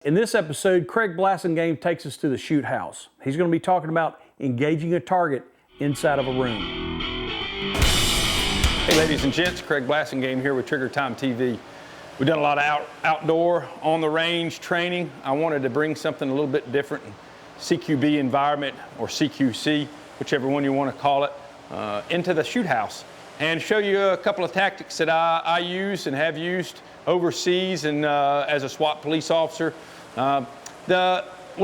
In this episode, Craig Blasingame takes us to the shoot house. He's going to be talking about engaging a target inside of a room. Hey ladies and gents, Craig Blasingame here with Trigger Time TV. We've done a lot of outdoor, on the range training. I wanted to bring something a little bit different, CQB environment or CQC, whichever one you want to call it, into the shoot house and show you a couple of tactics that I use and have used overseas and as a SWAT police officer. One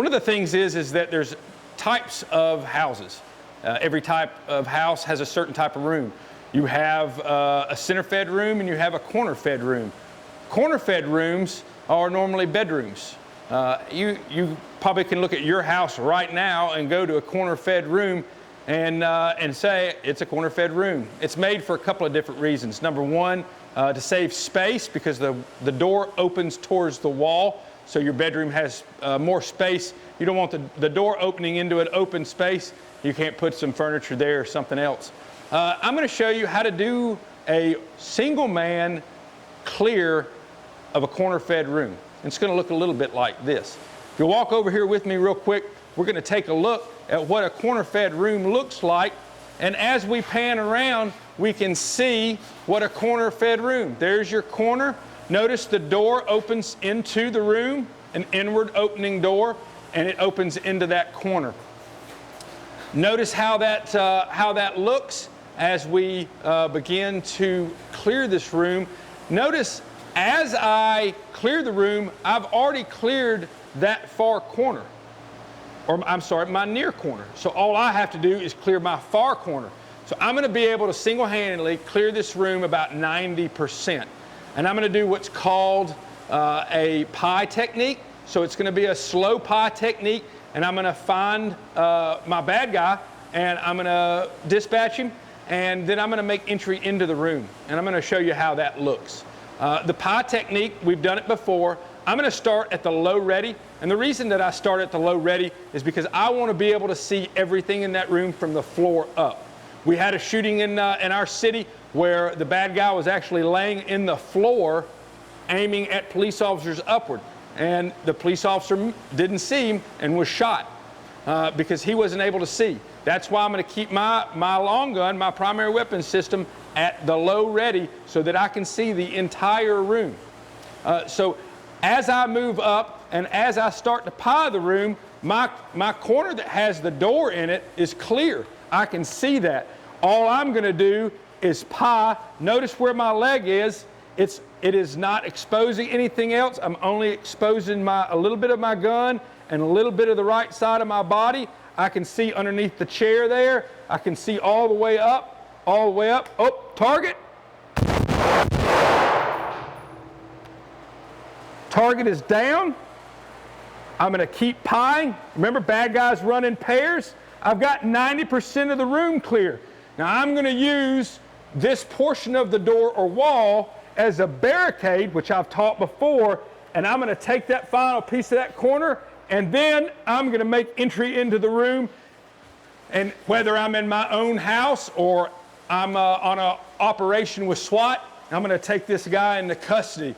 of the things is that there's types of houses. Every type of house has a certain type of room. You have a center-fed room and you have a corner-fed room. Corner-fed rooms are normally bedrooms. You probably can look at your house right now and go to a corner-fed room and say it's a corner-fed room. It's made for a couple of different reasons. Number one, to save space because the door opens towards the wall, so your bedroom has more space. You don't want the door opening into an open space. You can't put some furniture there or something else. I'm going to show you how to do a single man clear of a corner-fed room. It's going to look a little bit like this. If you walk over here with me real quick, we're going to take a look at what a corner-fed room looks like. And as we pan around, we can see what a corner-fed room. There's your corner. Notice the door opens into the room, an inward opening door, and it opens into that corner. Notice how that looks as we begin to clear this room. Notice as I clear the room, I've already cleared that far corner. Or I'm sorry, my near corner. So all I have to do is clear my far corner. So I'm going to be able to single-handedly clear this room about 90%. And I'm going to do what's called a pie technique. So it's going to be a slow pie technique, and I'm going to find my bad guy, and I'm going to dispatch him, and then I'm going to make entry into the room. And I'm going to show you how that looks. The pie technique, we've done it before. I'm going to start at the low ready. And the reason that I start at the low ready is because I want to be able to see everything in that room from the floor up. We had a shooting in our city where the bad guy was actually laying in the floor aiming at police officers upward. And the police officer didn't see him and was shot because he wasn't able to see. That's why I'm going to keep my long gun, my primary weapon system, at the low ready so that I can see the entire room. So as I move up and as I start to pie the room, my corner that has the door in it is clear. I can see that. All I'm going to do is pie. Notice where my leg is. It is not exposing anything else. I'm only exposing a little bit of my gun and a little bit of the right side of my body. I can see underneath the chair there. I can see all the way up, all the way up. Oh, target. Target is down. I'm going to keep pieing. Remember, bad guys run in pairs. I've got 90% of the room clear. Now I'm going to use this portion of the door or wall as a barricade, which I've taught before, and I'm going to take that final piece of that corner, and then I'm going to make entry into the room. And whether I'm in my own house or I'm on an operation with SWAT, I'm going to take this guy into custody.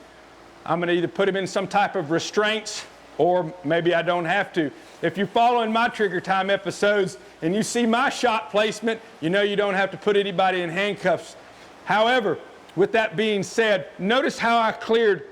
I'm going to either put him in some type of restraints or maybe I don't have to. If you're following my Trigger Time episodes and you see my shot placement, you know you don't have to put anybody in handcuffs. However, with that being said, notice how I cleared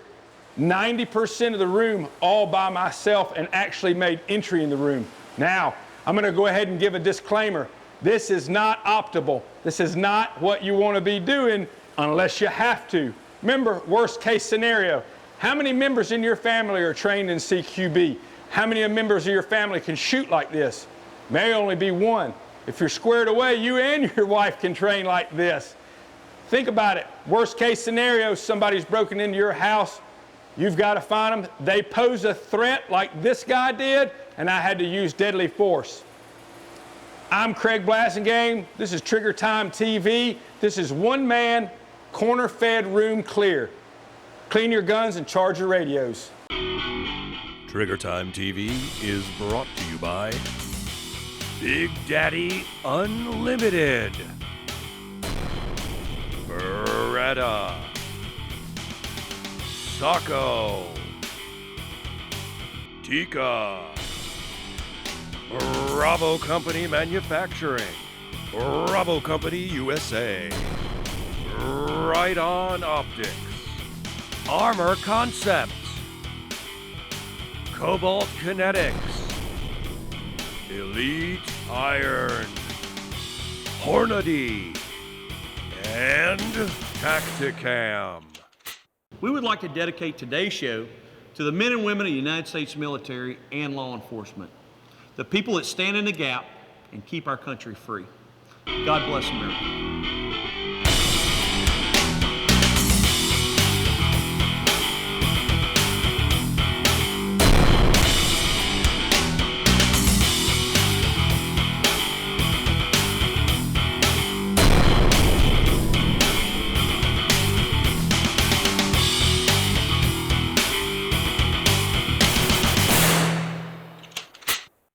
90% of the room all by myself and actually made entry in the room. Now, I'm going to go ahead and give a disclaimer. This is not optimal. This is not what you want to be doing unless you have to. Remember, worst case scenario. How many members in your family are trained in CQB? How many members of your family can shoot like this? May only be one. If you're squared away, you and your wife can train like this. Think about it. Worst case scenario, somebody's broken into your house. You've got to find them. They pose a threat like this guy did, and I had to use deadly force. I'm Craig Blasingame. This is Trigger Time TV. This is one man, corner-fed room clear. Clean your guns and charge your radios. Trigger Time TV is brought to you by Big Daddy Unlimited, Beretta, Sacco, Tika. Bravo Company Manufacturing. Bravo Company USA. Right On Optics. Armor Concepts. Cobalt Kinetics. Elite Iron. Hornady. And Tacticam. We would like to dedicate today's show to the men and women of the United States military and law enforcement, the people that stand in the gap and keep our country free. God bless America.